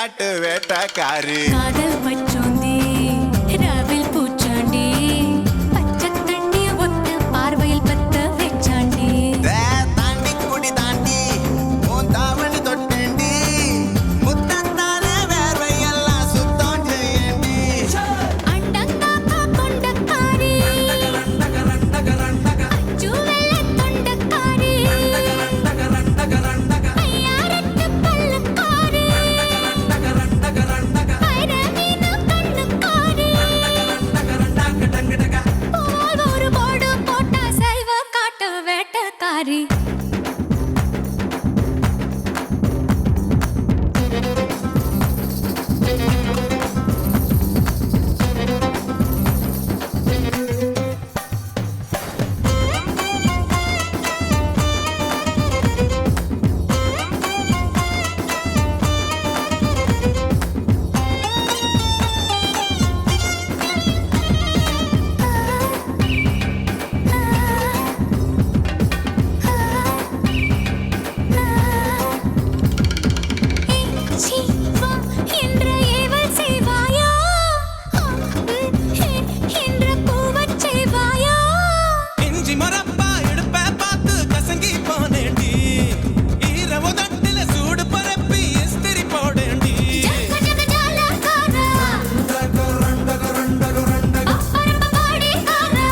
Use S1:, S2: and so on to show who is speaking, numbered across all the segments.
S1: காட்டு வேட்டக்காரி
S2: காதல் பச்சோந்தி ராவில் பூச்சாண்டி பச்சை தண்ணி ஒத்த பார்வையில் பத்த வெச்சாண்டி
S1: தாண்டி குடி தாண்டி உன் தாவணி தொட்டேண்டி முத்தத்தான வேர்வையெல்லாம் சுத்தம் செய்யண்டி
S2: அண்டங்காக்கா கொண்டக்காரி அச்சு வெள்ளை தொண்டக்காரி ஐயாரட்டு பல்லக்காரி ஐரமீனு கண்ணுக்காரி போல் ஒரு போடு போட்டா சைவ காட்டு வேட்டக்காரி சீவா என்ற ஏவல் செய்வாயா என்ற பூவச் செய்வாயா
S3: இஞ்சி மரப்பா இடுப்ப பார்த்து கசங்கி போனேண்டி ஈரவு தட்டில சூடு பரப்பி இஸ்திரி போடேண்டி
S2: ஜக ஜாலகாரா அப்பரம்ப பாடிகாரா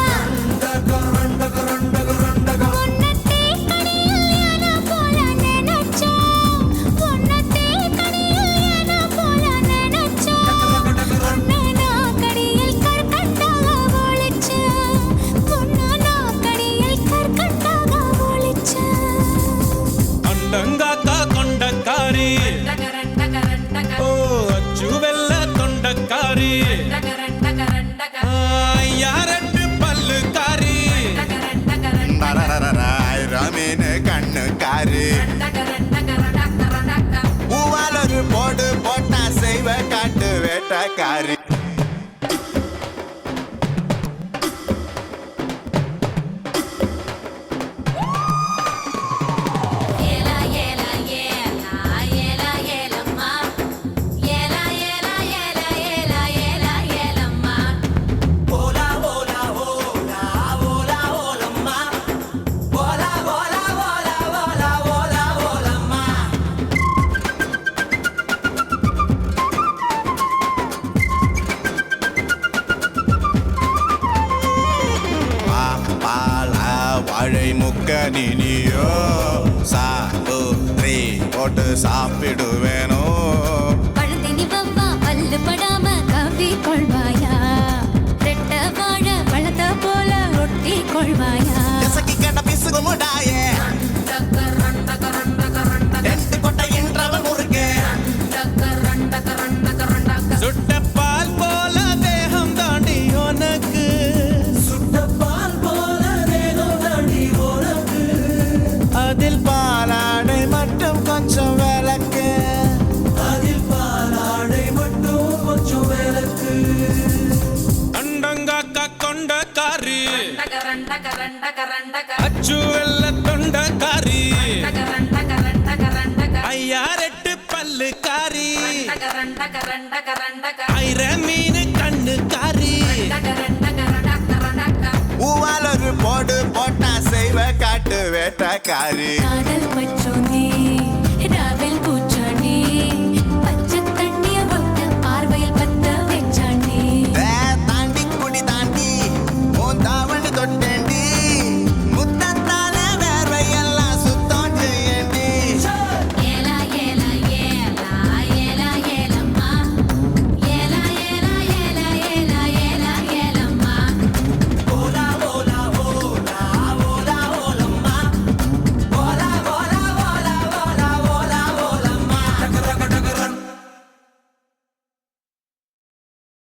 S2: உன்னத்தே கனியில் யானா போல நினைச்சா உன்னத்தே கனியில் யானா போல நினைச்சா உன்னனா கடியில் கற்கண்டாக ஒளிச்சா உன்னனா கடியில் கற்கண்டாக ஒளிச்சா
S3: அண்டங்காக்கா கொண்டக்காரி ஓ அச்சு வெள்ள தொண்டக்காரி யாரட்டு பல்லுக்காரி
S1: ரமீனு கண்ணுக்காரி பூவாலொரு போடு போட்டா செய்வ காட்டு வேட்டக்காரி
S2: ஏலா ஏலா ஏலா ஏலா ஏலம்மா ஏலா ஏலா ஏலா ஏலா ஏலா ஏலம்மா
S3: ஓலா ஓலா ஓலா ஓலா ஓலம்மா ஓலா ஓலா ஓலா ஓலா ஓலா ஓலம்மா
S1: பால வாழை முக்க நீனியோ சாப்பிட்ரி போட்டு சாப்பிடுவேனோ
S2: பழந்தினி வவ்வா பல்லு படாம கவ்வி கொள்வாயா ரெட்ட வாழ பழத்த போல ஒட்டி கொள்வாயா
S1: கசக்கி கண்ட பிசுகு முடாயே ரெண்டு கொட்டை என்றவன் முருகே
S3: சுட்ட பால் போல தேகம் தாண்டி உனக்கு சுட்ட பால் போல தேகம் தாண்டி உனக்கு
S1: அதில் பாலாடை மட்டும் கொஞ்சம் விளக்கு
S3: அதில் பாலாடை மட்டும் கொஞ்சம் விளக்கு அண்டங்காக்கா கொண்டக்காரி அச்சு வெள்ள தொண்டக்காரி ஐயாரெட்டு பல்லுக்காரி ஐரமீனு கண்ணுக்காரி
S1: பூவாலொரு போடு போட்டா செய்வ காட்டு வேட்டக்காரி
S2: காதல் பச்சோந்தி